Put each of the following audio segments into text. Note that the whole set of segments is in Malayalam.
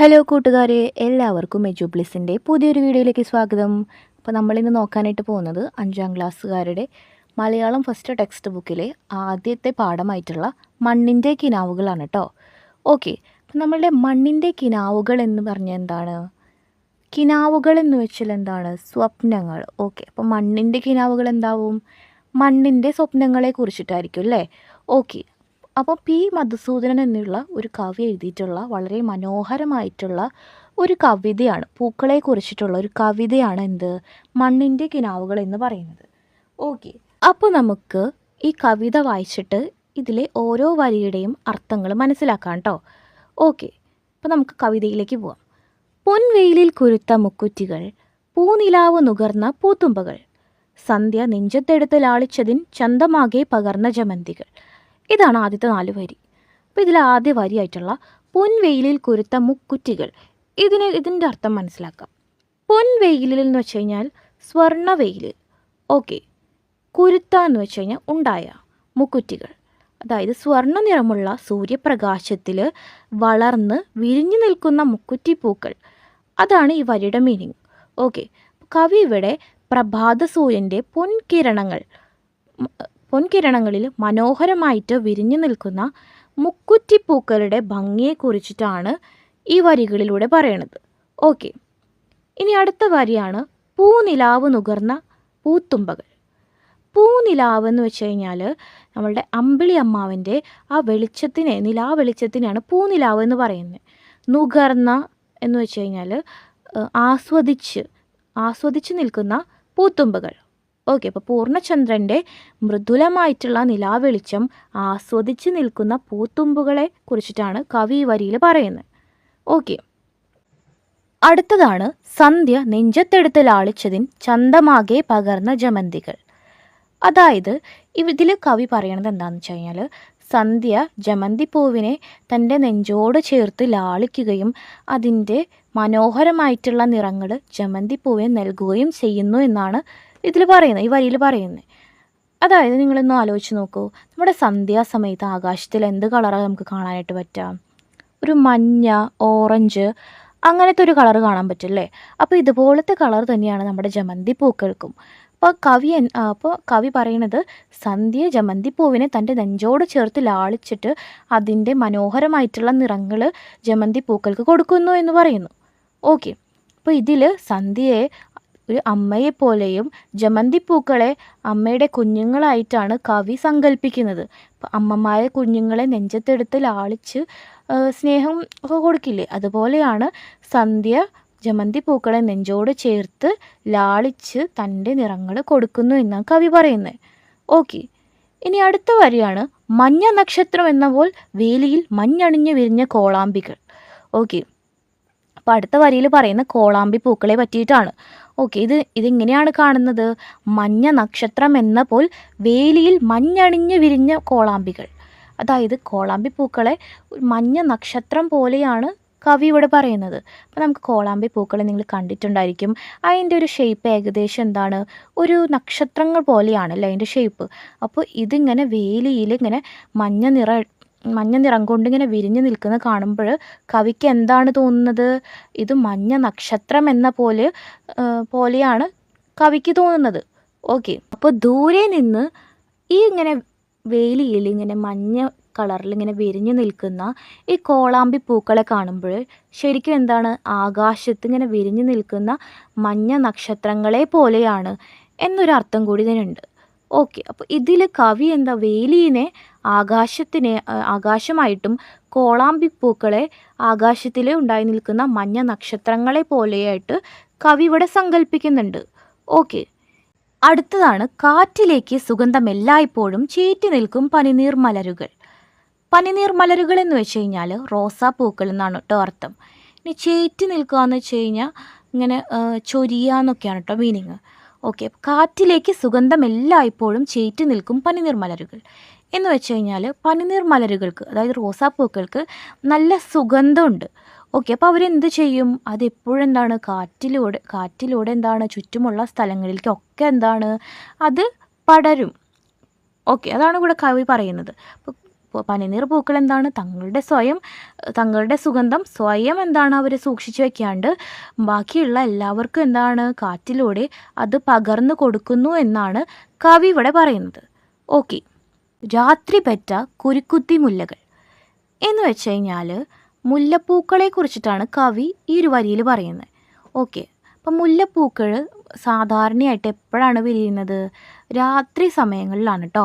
ഹലോ കൂട്ടുകാരെ, എല്ലാവർക്കും എജുബ്ലിസിൻ്റെ പുതിയൊരു വീഡിയോയിലേക്ക് സ്വാഗതം. അപ്പോൾ നമ്മളിന്ന് നോക്കാനായിട്ട് പോകുന്നത് 5ാം ക്ലാസ്സുകാരുടെ മലയാളം ഫസ്റ്റ് ടെക്സ്റ്റ് ബുക്കിലെ ആദ്യത്തെ പാഠമായിട്ടുള്ള മണ്ണിൻ്റെ കിനാവുകളാണ് കേട്ടോ. ഓക്കെ, അപ്പോൾ നമ്മളുടെ മണ്ണിൻ്റെ കിനാവുകൾ എന്ന് പറഞ്ഞാൽ എന്താണ്? കിനാവുകൾ എന്ന് വെച്ചാൽ എന്താണ്? സ്വപ്നങ്ങൾ. ഓക്കെ, അപ്പോൾ മണ്ണിൻ്റെ കിനാവുകൾ എന്താവും? മണ്ണിൻ്റെ സ്വപ്നങ്ങളെ കുറിച്ചിട്ടായിരിക്കും അല്ലേ? ഓക്കെ, അപ്പോൾ പി മധുസൂദനൻ എന്നുള്ള ഒരു കവി എഴുതിയിട്ടുള്ള വളരെ മനോഹരമായിട്ടുള്ള ഒരു കവിതയാണ്, പൂക്കളെ കുറിച്ചിട്ടുള്ള ഒരു കവിതയാണ് എന്ത്? മണ്ണിൻ്റെ കിനാവുകൾ എന്ന് പറയുന്നത്. ഓക്കെ, അപ്പോൾ നമുക്ക് ഈ കവിത വായിച്ചിട്ട് ഇതിലെ ഓരോ വരിയുടെയും അർത്ഥങ്ങൾ മനസ്സിലാക്കാം കേട്ടോ. ഓക്കെ, അപ്പോൾ നമുക്ക് കവിതയിലേക്ക് പോവാം. പൊൻവെയിലിൽ കുരുത്ത മുക്കുറ്റികൾ, പൂനിലാവ് നുകർന്ന പൂത്തുമ്പകൾ, സന്ധ്യ നെഞ്ചത്തെടുത്ത് ലാളിച്ചതിൻ ചന്തമാകെ പകർന്ന ജമന്തികൾ. ഇതാണ് ആദ്യത്തെ 4 വരി. അപ്പോൾ ഇതിൽ ആദ്യ വരിയായിട്ടുള്ള പൊൻവെയിലിൽ കുരുത്ത മുക്കുറ്റികൾ, ഇതിൻ്റെ അർത്ഥം മനസ്സിലാക്കാം. പൊൻവെയിലിൽ എന്ന് വെച്ച് കഴിഞ്ഞാൽ സ്വർണ്ണ വെയിലിൽ. ഓക്കെ, കുരുത്ത എന്ന് വെച്ച് കഴിഞ്ഞാൽ ഉണ്ടായ, മുക്കുറ്റികൾ അതായത് സ്വർണ്ണ നിറമുള്ള സൂര്യപ്രകാശത്തിൽ വളർന്ന് വിരിഞ്ഞു നിൽക്കുന്ന മുക്കുറ്റിപ്പൂക്കൾ. അതാണ് ഈ വരിയുടെ മീനിങ്. ഓക്കെ, കവി ഇവിടെ പ്രഭാത സൂര്യൻ്റെ പൊൻകിരണങ്ങളിൽ മനോഹരമായിട്ട് വിരിഞ്ഞു നിൽക്കുന്ന മുക്കുറ്റിപ്പൂക്കളുടെ ഭംഗിയെക്കുറിച്ചിട്ടാണ് ഈ വരികളിലൂടെ പറയണത്. ഓക്കെ, ഇനി അടുത്ത വരിയാണ് പൂനിലാവ് നുകർന്ന പൂത്തുമ്പകൾ. പൂനിലാവ് എന്ന് വെച്ച് കഴിഞ്ഞാൽ നമ്മളുടെ അമ്പിളി അമ്മാവിൻ്റെ ആ വെളിച്ചത്തിനെ, വെളിച്ചത്തിനെയാണ് പൂനിലാവ് എന്ന് പറയുന്നത്. നുകർന്ന എന്ന് വെച്ച് കഴിഞ്ഞാൽ ആസ്വദിച്ച് നിൽക്കുന്ന പൂത്തുമ്പകൾ. ഓക്കെ, അപ്പോൾ പൂർണ്ണചന്ദ്രൻ്റെ മൃദുലമായിട്ടുള്ള നിലാവെളിച്ചം ആസ്വദിച്ച് നിൽക്കുന്ന പൂത്തുമ്പുകളെ കുറിച്ചിട്ടാണ് കവി ഈ വരിയിൽ പറയുന്നത്. ഓക്കെ, അടുത്തതാണ് സന്ധ്യ നെഞ്ചത്തെടുത്ത് ലാളിച്ചതിൻ ചന്തമാകെ പകർന്ന ജമന്തികൾ. അതായത് ഇതിൽ കവി പറയണത് എന്താണെന്ന് വെച്ച് കഴിഞ്ഞാൽ, സന്ധ്യ ജമന്തിപ്പൂവിനെ തൻ്റെ നെഞ്ചോട് ചേർത്ത് ലാളിക്കുകയും അതിൻ്റെ മനോഹരമായിട്ടുള്ള നിറങ്ങൾ ജമന്തിപ്പൂവിന് നൽകുകയും ചെയ്യുന്നു എന്നാണ് ഇതിൽ പറയുന്നത്, ഈ വരിയിൽ പറയുന്നത്. അതായത് നിങ്ങളൊന്ന് ആലോചിച്ച് നോക്കൂ, നമ്മുടെ സന്ധ്യാസമയത്ത് ആകാശത്തിൽ എന്ത് കളറാണ് നമുക്ക് കാണാനായിട്ട് പറ്റുക? ഒരു മഞ്ഞ, ഓറഞ്ച് അങ്ങനത്തെ ഒരു കളർ കാണാൻ പറ്റില്ലേ? അപ്പോൾ ഇതുപോലത്തെ കളർ തന്നെയാണ് നമ്മുടെ ജമന്തി പൂക്കൾക്കും. അപ്പോൾ കവി പറയണത് സന്ധ്യ ജമന്തിപ്പൂവിനെ തൻ്റെ നെഞ്ചോട് ചേർത്ത് ലാളിച്ചിട്ട് അതിൻ്റെ മനോഹരമായിട്ടുള്ള നിറങ്ങൾ ജമന്തി പൂക്കൾക്ക് കൊടുക്കുന്നു എന്ന് പറയുന്നു. ഓക്കെ, അപ്പോൾ ഇതിൽ സന്ധ്യയെ ഒരു അമ്മയെപ്പോലെയും ജമന്തിപ്പൂക്കളെ അമ്മയുടെ കുഞ്ഞുങ്ങളായിട്ടാണ് കവി സങ്കല്പിക്കുന്നത്. അമ്മമാരെ കുഞ്ഞുങ്ങളെ നെഞ്ചത്തെടുത്ത് ലാളിച്ച് സ്നേഹം ഒക്കെ കൊടുക്കില്ലേ, അതുപോലെയാണ് സന്ധ്യ ജമന്തിപ്പൂക്കളെ നെഞ്ചോട് ചേർത്ത് ലാളിച്ച് തൻ്റെ നിറങ്ങൾ കൊടുക്കുന്നു എന്നാണ് കവി പറയുന്നത്. ഓക്കെ, ഇനി അടുത്ത വരിയാണ് മഞ്ഞ നക്ഷത്രം എന്ന പോൽ വേലിയിൽ മഞ്ഞണിഞ്ഞ് വിരിഞ്ഞ കോളാമ്പികൾ. ഓക്കെ, അപ്പോൾ അടുത്ത വരിയിൽ പറയുന്ന കോളാമ്പി പൂക്കളെ പറ്റിയിട്ടാണ്. ഓക്കെ, ഇതിങ്ങനെയാണ് കാണുന്നത്. മഞ്ഞ നക്ഷത്രം എന്ന പോൽ വേലിയിൽ മഞ്ഞണിഞ്ഞ് വിരിഞ്ഞ കോളാമ്പികൾ. അതായത് കോളാമ്പി പൂക്കളെ മഞ്ഞ നക്ഷത്രം പോലെയാണ് കവി ഇവിടെ പറയുന്നത്. അപ്പോൾ നമുക്ക് കോളാമ്പി പൂക്കളെ നിങ്ങൾ കണ്ടിട്ടുണ്ടായിരിക്കും. അതിൻ്റെ ഒരു ഷേപ്പ് ഏകദേശം എന്താണ്? ഒരു നക്ഷത്രങ്ങൾ പോലെയാണല്ലോ അതിൻ്റെ ഷേപ്പ്. അപ്പോൾ ഇതിങ്ങനെ വേലിയിൽ ഇങ്ങനെ മഞ്ഞ നിറം കൊണ്ടിങ്ങനെ വിരിഞ്ഞ് നിൽക്കുന്നത് കാണുമ്പോൾ കവിക്ക് എന്താണ് തോന്നുന്നത്? ഇത് മഞ്ഞ നക്ഷത്രം എന്ന പോലെയാണ് കവിക്ക് തോന്നുന്നത്. ഓക്കെ, അപ്പോൾ ദൂരെ നിന്ന് ഈ ഇങ്ങനെ വേലിയിൽ ഇങ്ങനെ മഞ്ഞ കളറിൽ ഇങ്ങനെ വിരിഞ്ഞു നിൽക്കുന്ന ഈ കോളാമ്പി പൂക്കളെ കാണുമ്പോൾ ശരിക്കും എന്താണ്? ആകാശത്ത് ഇങ്ങനെ വിരിഞ്ഞു നിൽക്കുന്ന മഞ്ഞ നക്ഷത്രങ്ങളെ പോലെയാണ് എന്നൊരർത്ഥം കൂടി ഇതിനുണ്ട്. ഓക്കെ, അപ്പോൾ ഇതിൽ കവി എന്താ വേലിയെ ആകാശമായിട്ടും കോളാമ്പിപ്പൂക്കളെ ആകാശത്തിൽ ഉണ്ടായി നിൽക്കുന്ന മഞ്ഞ നക്ഷത്രങ്ങളെ പോലെയായിട്ട് കവി ഇവിടെ സങ്കല്പിക്കുന്നുണ്ട്. ഓക്കെ, അടുത്തതാണ് കാറ്റിലേക്ക് സുഗന്ധം എല്ലായ്പ്പോഴും ചേറ്റി നിൽക്കും പനിനീർ മലരുകൾ. പനിനീർ മലരുകൾ എന്ന് വെച്ച് കഴിഞ്ഞാൽ റോസാപ്പൂക്കൾ എന്നാണ് കേട്ടോ അർത്ഥം. ഇനി ചേറ്റി നിൽക്കുക എന്ന് വെച്ച് കഴിഞ്ഞാൽ ഇങ്ങനെ ചൊരിയുക എന്നൊക്കെയാണ് കേട്ടോ മീനിങ്. ഓക്കെ, കാറ്റിലേക്ക് സുഗന്ധം എല്ലായ്പ്പോഴും ചേറ്റി നിൽക്കും പനിനീർ മലരുകൾ എന്ന് വെച്ച് കഴിഞ്ഞാൽ പനിനീർ മലരുകൾക്ക്, അതായത് റോസാപ്പൂക്കൾക്ക് നല്ല സുഗന്ധമുണ്ട്. ഓക്കെ, അപ്പോൾ അവരെന്ത് ചെയ്യും? അതെപ്പോഴും എന്താണ്? കാറ്റിലൂടെ എന്താണ്? ചുറ്റുമുള്ള സ്ഥലങ്ങളിലേക്കൊക്കെ എന്താണ്? അത് പടരും. ഓക്കെ, അതാണ് ഇവിടെ കവി പറയുന്നത്. അപ്പോൾ പനിനീർ പൂക്കൾ എന്താണ് തങ്ങളുടെ സുഗന്ധം സ്വയം എന്താണ് അവർ സൂക്ഷിച്ചു വെക്കാണ്ട് ബാക്കിയുള്ള എല്ലാവർക്കും എന്താണ് കാറ്റിലൂടെ അത് പകർന്നു കൊടുക്കുന്നു എന്നാണ് കവി ഇവിടെ പറയുന്നത്. ഓക്കെ, രാത്രി പെറ്റ കുരുക്കുത്തി മുല്ലകൾ എന്ന് വെച്ച് കഴിഞ്ഞാൽ മുല്ലപ്പൂക്കളെ കുറിച്ചിട്ടാണ് കവി ഈ ഒരു വരിയിൽ പറയുന്നത്. ഓക്കെ, അപ്പം മുല്ലപ്പൂക്കൾ സാധാരണയായിട്ട് എപ്പോഴാണ് വിരിയുന്നത്? രാത്രി സമയങ്ങളിലാണ് കേട്ടോ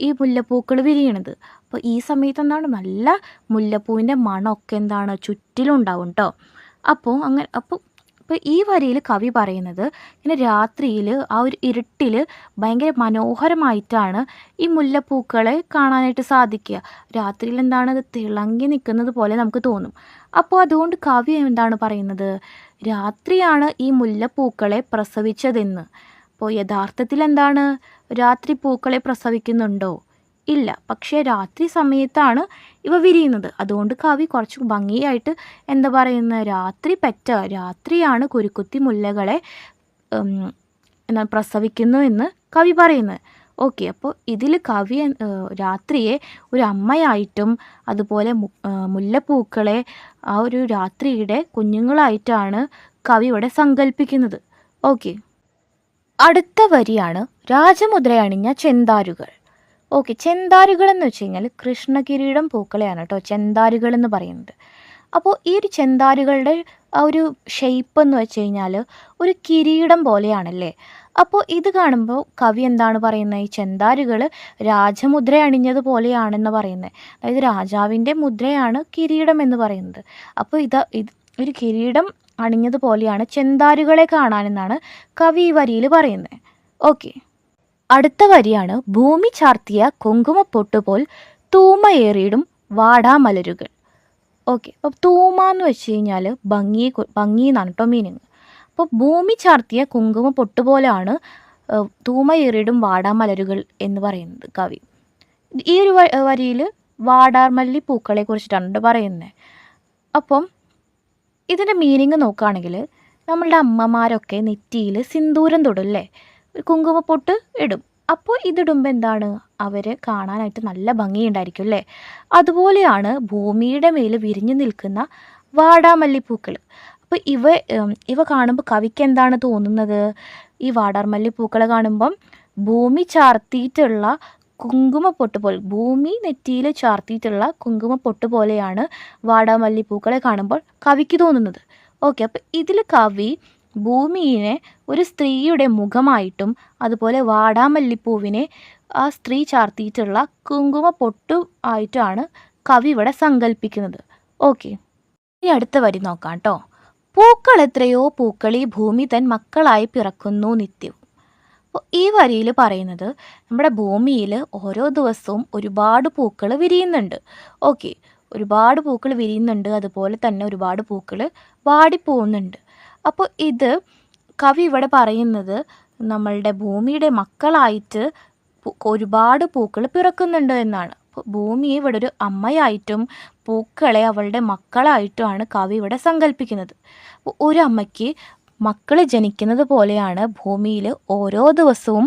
ഈ മുല്ലപ്പൂക്കൾ വിരിയണത്. അപ്പോൾ ഈ സമയത്ത് എന്താണ് നല്ല മുല്ലപ്പൂവിൻ്റെ മണമൊക്കെ എന്താണ് ചുറ്റിലും ഉണ്ടാവും കേട്ടോ. അപ്പോൾ ഈ വരിയിൽ കവി പറയുന്നത് ഇങ്ങനെ രാത്രിയിൽ ആ ഒരു ഇരുട്ടിൽ ഭയങ്കര മനോഹരമായിട്ടാണ് ഈ മുല്ലപ്പൂക്കളെ കാണാനായിട്ട് സാധിക്കുക. രാത്രിയിൽ എന്താണ് അത് തിളങ്ങി നിൽക്കുന്നത് പോലെ നമുക്ക് തോന്നും. അപ്പോൾ അതുകൊണ്ട് കവി എന്താണ് പറയുന്നത്? രാത്രിയാണ് ഈ മുല്ലപ്പൂക്കളെ പ്രസവിച്ചതെന്ന്. അപ്പോൾ യഥാർത്ഥത്തിൽ എന്താണ് രാത്രി പൂക്കളെ പ്രസവിക്കുന്നുണ്ടോ? ഇല്ല, പക്ഷേ രാത്രി സമയത്താണ് ഇവ വിരിയുന്നത്. അതുകൊണ്ട് കവി കുറച്ച് ഭംഗിയായിട്ട് എന്താ പറയുന്നത്? രാത്രിയാണ് കുരുക്കുത്തി മുല്ലകളെ പ്രസവിക്കുന്നു എന്ന് കവി പറയുന്നത്. ഓക്കെ, അപ്പോൾ ഇതിൽ കവി രാത്രിയെ ഒരു അമ്മയായിട്ടും അതുപോലെ മുല്ലപ്പൂക്കളെ ആ ഒരു രാത്രിയുടെ കുഞ്ഞുങ്ങളായിട്ടാണ് കവി ഇവിടെ സങ്കല്പിക്കുന്നത്. ഓക്കെ, അടുത്ത വരിയാണ് രാജമുദ്രയണിഞ്ഞ ചെന്താരുകൾ. ഓക്കെ, ചെന്താരുകൾ എന്ന് വെച്ച് കഴിഞ്ഞാൽ കൃഷ്ണകിരീടം പൂക്കളെയാണ് കേട്ടോ ചെന്താരുകൾ എന്ന് പറയുന്നത്. അപ്പോൾ ഈ ഒരു ചെന്താരുകളുടെ ആ ഒരു ഷേപ്പ് എന്ന് വെച്ച് കഴിഞ്ഞാൽ ഒരു കിരീടം പോലെയാണല്ലേ. അപ്പോൾ ഇത് കാണുമ്പോൾ കവി എന്താണ് പറയുന്നത്? ഈ ചെന്താരുകൾ രാജമുദ്ര അണിഞ്ഞതുപോലെയാണെന്ന് പറയുന്നത്. അതായത് രാജാവിൻ്റെ മുദ്രയാണ് കിരീടം എന്ന് പറയുന്നത്. അപ്പോൾ ഇത് ഒരു കിരീടം അണിഞ്ഞതുപോലെയാണ് ചെന്താരുകളെ കാണാനെന്നാണ് കവി ഈ വരിയിൽ പറയുന്നത്. ഓക്കെ, അടുത്ത വരിയാണ് ഭൂമി ചാർത്തിയ കുങ്കുമപ്പൊട്ടുപോൽ തൂമയേറിയിടും വാടാമലരുകൾ. ഓക്കെ, അപ്പോൾ തൂമ എന്ന് വെച്ച് കഴിഞ്ഞാൽ ഭംഗി എന്നാണ് കേട്ടോ മീനിങ്. അപ്പോൾ ഭൂമി ചാർത്തിയ കുങ്കുമപ്പൊട്ട് പോലെയാണ് തൂമയേറിയിടും വാടാമലരുകൾ എന്ന് പറയുന്നത് കവി. ഈ ഒരു വരിയിൽ വാടാമല്ലി പൂക്കളെ കുറിച്ചിട്ടാണ് പറയുന്നത്. അപ്പം ഇതിൻ്റെ മീനിങ് നോക്കുകയാണെങ്കിൽ നമ്മളുടെ അമ്മമാരൊക്കെ നെറ്റിയിൽ സിന്ദൂരം തൊടുമല്ലേ, കുങ്കുമപ്പൊട്ട് ഇടും. അപ്പോൾ ഇതിടുമ്പോൾ എന്താണ് അവർ കാണാനായിട്ട് നല്ല ഭംഗിയുണ്ടായിരിക്കും അല്ലേ. അതുപോലെയാണ് ഭൂമിയുടെ മേൽ വിരിഞ്ഞു നിൽക്കുന്ന വാടാമല്ലിപ്പൂക്കൾ. അപ്പോൾ ഇവ കാണുമ്പോൾ കവിക്ക് എന്താണ് തോന്നുന്നത്? ഈ വാടാമല്ലിപ്പൂക്കളെ കാണുമ്പം ഭൂമി ചാർത്തിയിട്ടുള്ള കുങ്കുമപ്പൊട്ട് പോലെ, ഭൂമി നെറ്റിയിൽ ചാർത്തിയിട്ടുള്ള കുങ്കുമപ്പൊട്ട് പോലെയാണ് വാടാമല്ലിപ്പൂക്കളെ കാണുമ്പോൾ കവിക്ക് തോന്നുന്നത്. ഓക്കെ, അപ്പോൾ ഇതിൽ കവി ഭൂമിയെ ഒരു സ്ത്രീയുടെ മുഖമായിട്ടും അതുപോലെ വാടാമല്ലിപ്പൂവിനെ ആ സ്ത്രീ ചാർത്തിയിട്ടുള്ള കുങ്കുമപ്പൊട്ട് ആയിട്ടാണ് കവി ഇവിടെ സങ്കല്പിക്കുന്നത്. ഓക്കെ, ഇനി അടുത്ത വരി നോക്കാം കേട്ടോ. പൂക്കൾ എത്രയോ പൂക്കളി ഭൂമി തൻ മക്കളായി പിറക്കുന്നു നിത്യവും. അപ്പോൾ ഈ വരിയിൽ പറയുന്നത് നമ്മുടെ ഭൂമിയിൽ ഓരോ ദിവസവും ഒരുപാട് പൂക്കൾ വിരിയുന്നുണ്ട്. ഓക്കെ, ഒരുപാട് പൂക്കൾ വിരിയുന്നുണ്ട്, അതുപോലെ തന്നെ ഒരുപാട് പൂക്കൾ വാടിപ്പോകുന്നുണ്ട്. അപ്പോൾ ഇത് കവി ഇവിടെ പറയുന്നത് നമ്മളുടെ ഭൂമിയുടെ മക്കളായിട്ട് ഒരുപാട് പൂക്കൾ പിറക്കുന്നുണ്ട് എന്നാണ്. ഭൂമിയെ ഇവിടെ ഒരു അമ്മയായിട്ടും പൂക്കളെ അവളുടെ മക്കളായിട്ടുമാണ് കവി ഇവിടെ സങ്കല്പിക്കുന്നത്. ഒരു അമ്മയ്ക്ക് മക്കൾ ജനിക്കുന്നത് പോലെയാണ് ഭൂമിയിൽ ഓരോ ദിവസവും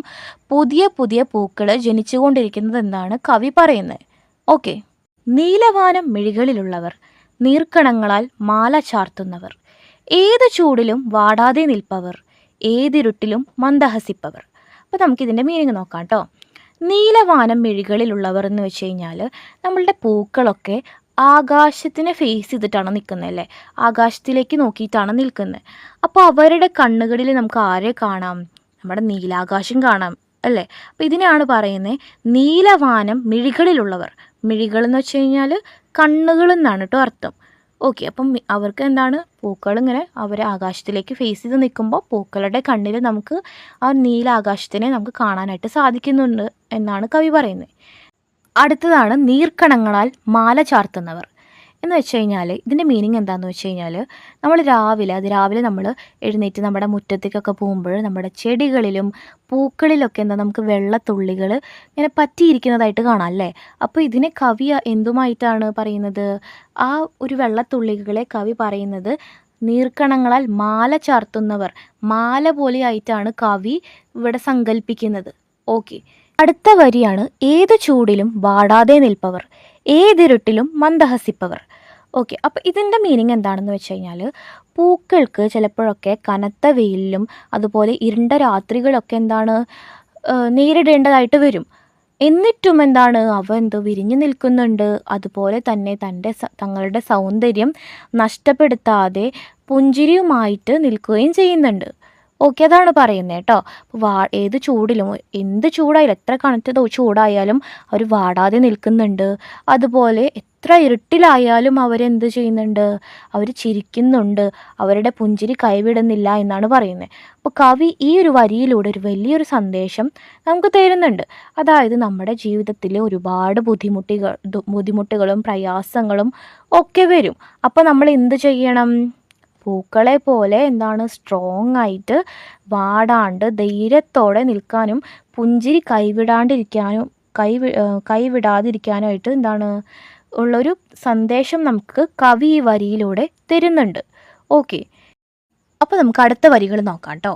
പുതിയ പുതിയ പൂക്കൾ ജനിച്ചുകൊണ്ടിരിക്കുന്നത് എന്നാണ് കവി പറയുന്നത്. ഓക്കെ, നീലവാനം മിഴികളിലുള്ളവർ, നീർക്കണങ്ങളാൽ മാല ചാർത്തുന്നവർ, ഏത് ചൂടിലും വാടാതെ നിൽപ്പവർ, ഏതിരുട്ടിലും മന്ദഹസിപ്പവർ. അപ്പോൾ നമുക്കിതിൻ്റെ മീനിങ് നോക്കാം കേട്ടോ. നീലവാനം മിഴികളിലുള്ളവർ എന്ന് വെച്ച് കഴിഞ്ഞാൽ നമ്മളുടെ പൂക്കളൊക്കെ ആകാശത്തിനെ ഫേസ് ചെയ്തിട്ടാണ് നിൽക്കുന്നത് അല്ലേ, ആകാശത്തിലേക്ക് നോക്കിയിട്ടാണ് നിൽക്കുന്നത്. അപ്പോൾ അവരുടെ കണ്ണുകളിൽ നമുക്ക് ആരെ കാണാം? നമ്മുടെ നീലാകാശം കാണാം അല്ലേ. അപ്പോൾ ഇതിനെയാണ് പറയുന്നത് നീലവാനം മിഴികളിലുള്ളവർ. മിഴികൾ എന്ന് വെച്ച് കഴിഞ്ഞാൽ കണ്ണുകൾ എന്നാണ് കേട്ടോ അർത്ഥം. ഓക്കെ, അപ്പം അവർക്ക് എന്താണ് പൂക്കളിങ്ങനെ അവർ ആകാശത്തിലേക്ക് ഫേസ് ചെയ്ത് നിൽക്കുമ്പോൾ പൂക്കളുടെ കണ്ണിൽ നമുക്ക് ആ നീല ആകാശത്തിനെ നമുക്ക് കാണാനായിട്ട് സാധിക്കുന്നുണ്ട് എന്നാണ് കവി പറയുന്നത്. അടുത്തതാണ് നീർക്കണങ്ങളാൽ മാല ചാർത്തുന്നവർ എന്ന് വെച്ച് കഴിഞ്ഞാൽ ഇതിൻ്റെ മീനിങ് എന്താണെന്ന് വെച്ച് കഴിഞ്ഞാൽ നമ്മൾ രാവിലെ നമ്മൾ എഴുന്നേറ്റ് നമ്മുടെ മുറ്റത്തേക്കൊക്കെ പോകുമ്പോൾ നമ്മുടെ ചെടികളിലും പൂക്കളിലൊക്കെ നമുക്ക് വെള്ളത്തുള്ളികൾ ഇങ്ങനെ പറ്റിയിരിക്കുന്നതായിട്ട് കാണാം അല്ലേ. അപ്പോൾ ഇതിനെ കവി എന്തുമായിട്ടാണ് പറയുന്നത്? ആ ഒരു വെള്ളത്തുള്ളികളെ കവി പറയുന്നത് നീർക്കണങ്ങളാൽ മാല ചാർത്തുന്നവർ, മാല പോലെയായിട്ടാണ് കവി ഇവിടെ സങ്കല്പിക്കുന്നത്. ഓക്കെ, അടുത്ത വരിയാണ് ഏത് ചൂടിലും വാടാതെ നിൽപ്പവർ, ഏതിരുട്ടിലും മന്ദഹസിപ്പവർ. ഓക്കെ, അപ്പോൾ ഇതിൻ്റെ മീനിങ് എന്താണെന്ന് വെച്ച് കഴിഞ്ഞാൽ, പൂക്കൾക്ക് ചിലപ്പോഴൊക്കെ കനത്ത വെയിലിലും അതുപോലെ ഇരുണ്ട രാത്രികളൊക്കെ എന്താണ് നേരിടേണ്ടതായിട്ട് വരും. എന്നിട്ടും എന്താണ് അവ വിരിഞ്ഞു നിൽക്കുന്നുണ്ട്. അതുപോലെ തന്നെ തങ്ങളുടെ സൗന്ദര്യം നഷ്ടപ്പെടുത്താതെ പുഞ്ചിരിയുമായിട്ട് നിൽക്കുകയും ചെയ്യുന്നുണ്ട്. ഓക്കെ, അതാണ് പറയുന്നത് കേട്ടോ. ഏത് ചൂടിലും എന്ത് ചൂടായാലും എത്ര കനത്ത ചൂടായാലും അവർ വാടാതെ നിൽക്കുന്നുണ്ട്. അതുപോലെ എത്ര ഇരുട്ടിലായാലും അവരെന്ത് ചെയ്യുന്നുണ്ട്, അവർ ചിരിക്കുന്നുണ്ട്. അവരുടെ പുഞ്ചിരി കൈവിടുന്നില്ല എന്നാണ് പറയുന്നത്. അപ്പോൾ കവി ഈ ഒരു വരിയിലൂടെ ഒരു വലിയൊരു സന്ദേശം നമുക്ക് തരുന്നുണ്ട്. അതായത് നമ്മുടെ ജീവിതത്തിൽ ഒരുപാട് ബുദ്ധിമുട്ടുകളും പ്രയാസങ്ങളും ഒക്കെ വരും. അപ്പോൾ നമ്മൾ എന്ത് ചെയ്യണം? പൂക്കളെ പോലെ സ്ട്രോങ് ആയിട്ട് വാടാണ്ട് ധൈര്യത്തോടെ നിൽക്കാനും പുഞ്ചിരി കൈവിടാതിരിക്കാനുമായിട്ട് ഉള്ളൊരു സന്ദേശം നമുക്ക് കവി ഈ വരിയിലൂടെ തരുന്നുണ്ട്. ഓക്കെ, അപ്പോൾ നമുക്ക് അടുത്ത വരികൾ നോക്കാം കേട്ടോ.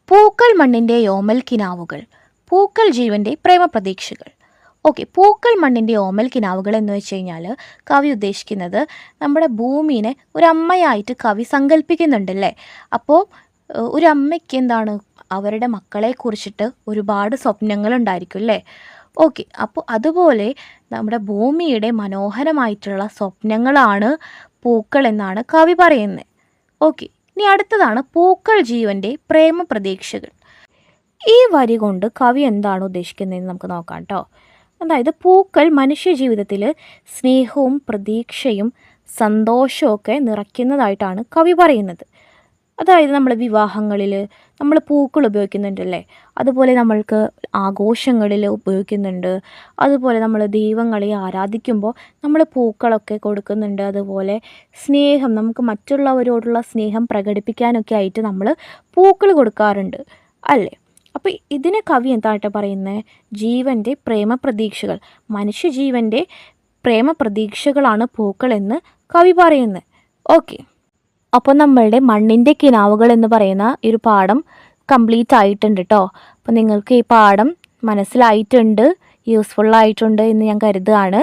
പൂക്കൾ മണ്ണിൻ്റെ ഓമൽ കിനാവുകൾ, പൂക്കൾ ജീവൻ്റെ പ്രേമപ്രതീക്ഷകൾ. ഓക്കെ, പൂക്കൾ മണ്ണിൻ്റെ ഓമൽ കിനാവുകൾ എന്ന് വെച്ച് കഴിഞ്ഞാൽ കവി ഉദ്ദേശിക്കുന്നത് നമ്മുടെ ഭൂമിനെ ഒരമ്മയായിട്ട് കവി സങ്കല്പിക്കുന്നുണ്ടല്ലേ. അപ്പോൾ ഒരു അമ്മയ്ക്ക് അവരുടെ മക്കളെ കുറിച്ചിട്ട് ഒരുപാട് സ്വപ്നങ്ങളുണ്ടായിരിക്കും അല്ലേ. ഓക്കെ, അപ്പോൾ അതുപോലെ നമ്മുടെ ഭൂമിയുടെ മനോഹരമായിട്ടുള്ള സ്വപ്നങ്ങളാണ് പൂക്കൾ എന്നാണ് കവി പറയുന്നത്. ഓക്കെ, ഇനി അടുത്തതാണ് പൂക്കൾ ജീവൻ്റെ പ്രേമപ്രതീക്ഷകൾ. ഈ വരി കൊണ്ട് കവി എന്താണ് ഉദ്ദേശിക്കുന്നതെന്ന് നമുക്ക് നോക്കാം കേട്ടോ. അതായത് പൂക്കൾ മനുഷ്യ ജീവിതത്തിൽ സ്നേഹവും പ്രതീക്ഷയും സന്തോഷമൊക്കെ നിറയ്ക്കുന്നതായിട്ടാണ് കവി പറയുന്നത്. അതായത് നമ്മൾ വിവാഹങ്ങളിൽ നമ്മൾ പൂക്കൾ ഉപയോഗിക്കുന്നുണ്ടല്ലേ, അതുപോലെ നമ്മൾക്ക് ആഘോഷങ്ങളിൽ ഉപയോഗിക്കുന്നുണ്ട്. അതുപോലെ നമ്മൾ ദൈവങ്ങളെ ആരാധിക്കുമ്പോൾ നമ്മൾ പൂക്കളൊക്കെ കൊടുക്കുന്നുണ്ട്. അതുപോലെ സ്നേഹം, നമുക്ക് മറ്റുള്ളവരോടുള്ള സ്നേഹം പ്രകടിപ്പിക്കാനൊക്കെ ആയിട്ട് നമ്മൾ പൂക്കൾ കൊടുക്കാറുണ്ട് അല്ലേ. അപ്പോൾ ഇതിനെ കവി എന്തായിട്ട് പറയുന്നത്? ജീവൻ്റെ പ്രേമപ്രതീക്ഷകൾ, മനുഷ്യജീവൻ്റെ പ്രേമപ്രതീക്ഷകളാണ് പൂക്കളെന്ന് കവി പറയുന്നത്. ഓക്കെ, അപ്പോൾ നമ്മളുടെ മണ്ണിൻ്റെ കിനാവുകൾ എന്ന് പറയുന്ന ഈ ഒരു പാഠം കംപ്ലീറ്റ് ആയിട്ടുണ്ട് കേട്ടോ. അപ്പോൾ നിങ്ങൾക്ക് ഈ പാഠം മനസ്സിലായിട്ടുണ്ട്, യൂസ്ഫുള്ളായിട്ടുണ്ട് എന്ന് ഞാൻ കരുതുകയാണ്.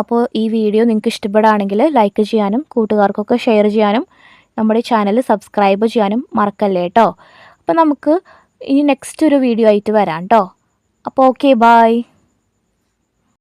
അപ്പോൾ ഈ വീഡിയോ നിങ്ങൾക്ക് ഇഷ്ടപ്പെടുകയാണെങ്കിൽ ലൈക്ക് ചെയ്യാനും കൂട്ടുകാർക്കൊക്കെ ഷെയർ ചെയ്യാനും നമ്മുടെ ചാനൽ സബ്സ്ക്രൈബ് ചെയ്യാനും മറക്കല്ലേ കേട്ടോ. അപ്പോൾ നമുക്ക് ഇനി നെക്സ്റ്റ് ഒരു വീഡിയോ ആയിട്ട് വരാം കേട്ടോ. അപ്പോൾ ഓക്കെ, ബായ്.